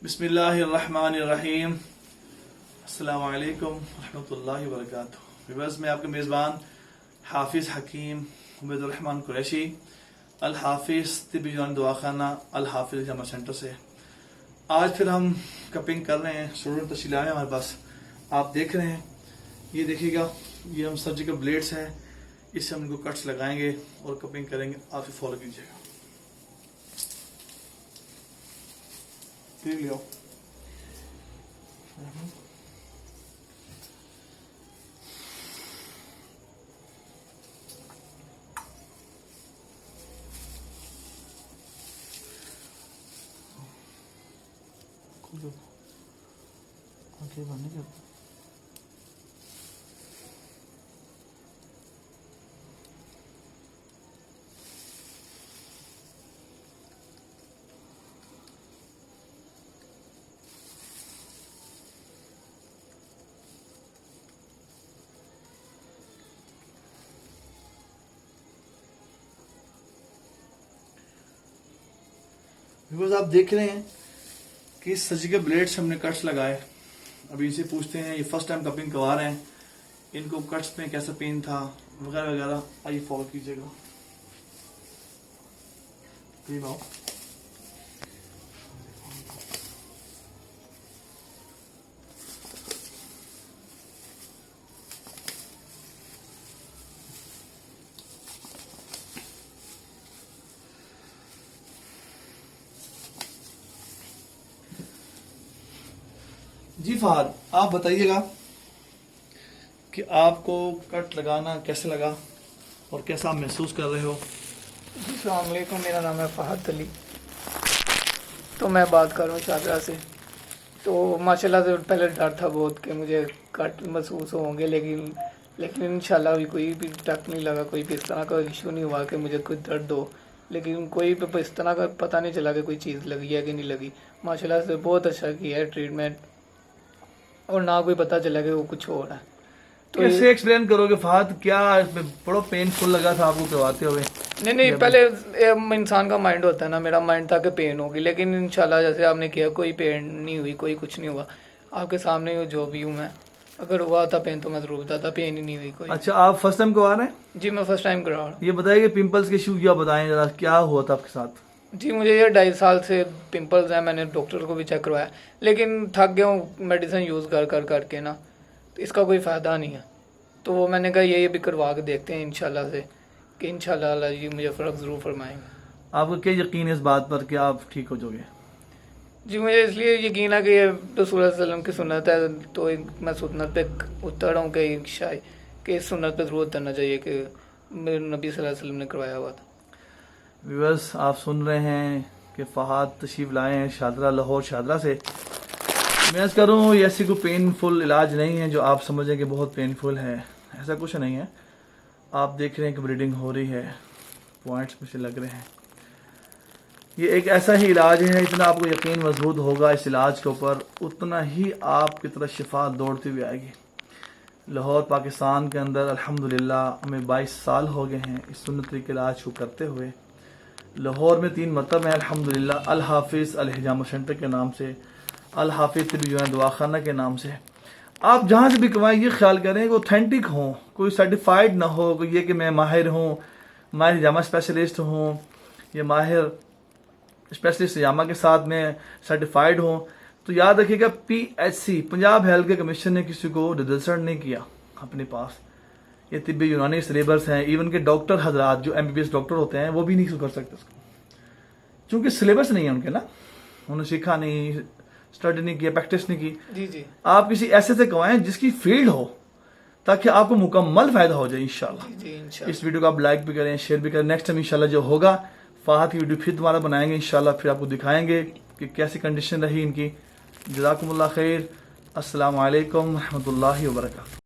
بسم اللہ الرحمن الرحیم. السلام علیکم ورحمۃ اللہ وبرکاتہ. بس میں آپ کا میزبان حافظ حکیم عبید الرحمن قریشی، الحافظ طبی یونانی دواخانہ الحافظ جامع سینٹر سے. آج پھر ہم کپنگ کر رہے ہیں. اسٹوڈنٹ تشریف لائے ہیں ہمارے پاس، آپ دیکھ رہے ہیں. یہ دیکھیے گا، یہ ہم سرجیکل بلیڈس ہیں، اس سے ہم ان کو کٹس لگائیں گے اور کپنگ کریں گے. آپ سے فالو کیجیے گا. لے آؤ. بند نہیں کرتا. بیکاز آپ دیکھ رہے ہیں کہ سرجیکل بلیڈ سے ہم نے کٹس لگائے. ابھی ان سے پوچھتے ہیں، یہ فرسٹ ٹائم کپنگ کروا رہے ہیں، ان کو کٹس میں کیسا پین تھا وغیرہ وغیرہ. آئیے فالو کیجیے گا. قریب آؤ. جی فہد، آپ بتائیے گا کہ آپ کو کٹ لگانا کیسے لگا اور کیسا آپ محسوس کر رہے ہو؟ جی السلام علیکم، میرا نام ہے فہد علی. تو میں بات کر رہا ہوں شاہدرہ سے. تو ماشاءاللہ سے پہلے ڈر تھا بہت کہ مجھے کٹ محسوس ہوں گے، لیکن انشاءاللہ ابھی کوئی بھی ٹک نہیں لگا، کوئی بھی اس طرح کا ایشو نہیں ہوا کہ مجھے کوئی درد ہو. لیکن کوئی بھی اس طرح کا پتہ نہیں چلا کہ کوئی چیز لگی ہے کہ نہیں لگی. ماشاءاللہ سے بہت اچھا کیا ہے ٹریٹمنٹ، اور نہ کوئی پتہ چلا کہ وہ کچھ ہو رہا ہے. تو کیسے ایکسپلین کرو گے فہد، کیا بڑا پین فل لگا تھا آپ کو کرواتے ہوئے؟ نہیں پہلے انسان کا مائنڈ ہوتا ہے نا، میرا مائنڈ تھا کہ پین ہوگی، لیکن انشاءاللہ جیسے آپ نے کیا کوئی پین نہیں ہوئی، کوئی کچھ نہیں ہوا. آپ کے سامنے جو بھی ہوں میں، اگر ہوا تھا پین تو میں ضرور بتاتا، پین ہی نہیں ہوئی کوئی. اچھا، آپ فرسٹ ٹائم کروا رہے ہیں؟ جی میں فرسٹ ٹائم کرا رہا ہوں. یہ بتائیے کہ پمپلس کے ایشو کیا بتائیں ذرا، کیا ہوا تھا آپ کے ساتھ؟ جی مجھے یہ 2.5 سال سے پمپلز ہیں. میں نے ڈاکٹر کو بھی چیک کروایا، لیکن تھک گیا ہوں میڈیسن یوز کر کے نا، تو اس کا کوئی فائدہ نہیں ہے. تو وہ میں نے کہا یہ بھی کروا کے دیکھتے ہیں انشاءاللہ سے، کہ انشاءاللہ اللہ جی مجھے فرق ضرور فرمائیں گے. آپ کو کیا یقین ہے اس بات پر کہ آپ ٹھیک ہو جاؤ گے؟ جی مجھے اس لیے یقین ہے کہ یہ رسول اللہ علیہ وسلم کی سنت ہے، تو میں سنت پہ اتر رہا ہوں کہ شاید کہ اس سنت پہ ضرور اترنا چاہیے کہ میرے نبی صلی اللہ علیہ وسلم نے کروایا ہوا تھا. ویورز، آپ سن رہے ہیں کہ فہد تشریف لائے ہیں شاہدرہ، لاہور شاہدرہ سے. میں عرض کروں یہ ایسی کوئی پین فل علاج نہیں ہے جو آپ سمجھیں کہ بہت پین فل ہے، ایسا کچھ نہیں ہے. آپ دیکھ رہے ہیں کہ بلیڈنگ ہو رہی ہے، پوائنٹس مجھے لگ رہے ہیں. یہ ایک ایسا ہی علاج ہے، اتنا آپ کو یقین مضبوط ہوگا اس علاج کے اوپر، اتنا ہی آپ کی طرف شفا دوڑتی ہوئی آئے گی. لاہور پاکستان کے اندر الحمدللہ ہمیں 22 سال ہو گئے ہیں اس سنتی کے علاج کو کرتے ہوئے. لاہور میں 3 مکتب ہیں الحمدللہ، الحافظ الحجامہ سینٹر کے نام سے، الحافظ طبی یونانی دواخانہ کے نام سے. آپ جہاں سے بھی کمائیں یہ خیال کریں کہ اوتھینٹک ہوں، کوئی سرٹیفائڈ نہ ہو، کوئی یہ کہ میں ماہر ہوں، ماہر حجامہ اسپیشلسٹ ہوں، یا ماہر اسپیشلسٹ حجامہ کے ساتھ میں سرٹیفائڈ ہوں. تو یاد رکھیے گا PHC پنجاب ہیلتھ کے کمیشن نے کسی کو رجسٹر نہیں کیا اپنے پاس. یہ طبی یونانی سلیبس ہیں، ایون کہ ڈاکٹر حضرات جو MBBS ڈاکٹر ہوتے ہیں وہ بھی نہیں کر سکتے اس کو، چونکہ سلیبس نہیں ہے ان کے نا، انہوں نے سیکھا نہیں، اسٹڈی نہیں کیا، پریکٹس نہیں کی. جی آپ کسی ایسے سے کوائیں جس کی فیلڈ ہو، تاکہ آپ کو مکمل فائدہ ہو جائے انشاءاللہ. اس ویڈیو کو آپ لائک بھی کریں، شیئر بھی کریں. نیکسٹ ٹائم انشاءاللہ جو ہوگا فہد کی ویڈیو پھر دوبارہ بنائیں گے انشاءاللہ، پھر آپ کو دکھائیں گے کہ کیسی کنڈیشن رہی ان کی. جزاکم اللہ خیر. السلام علیکم ورحمۃ اللہ وبرکاتہ.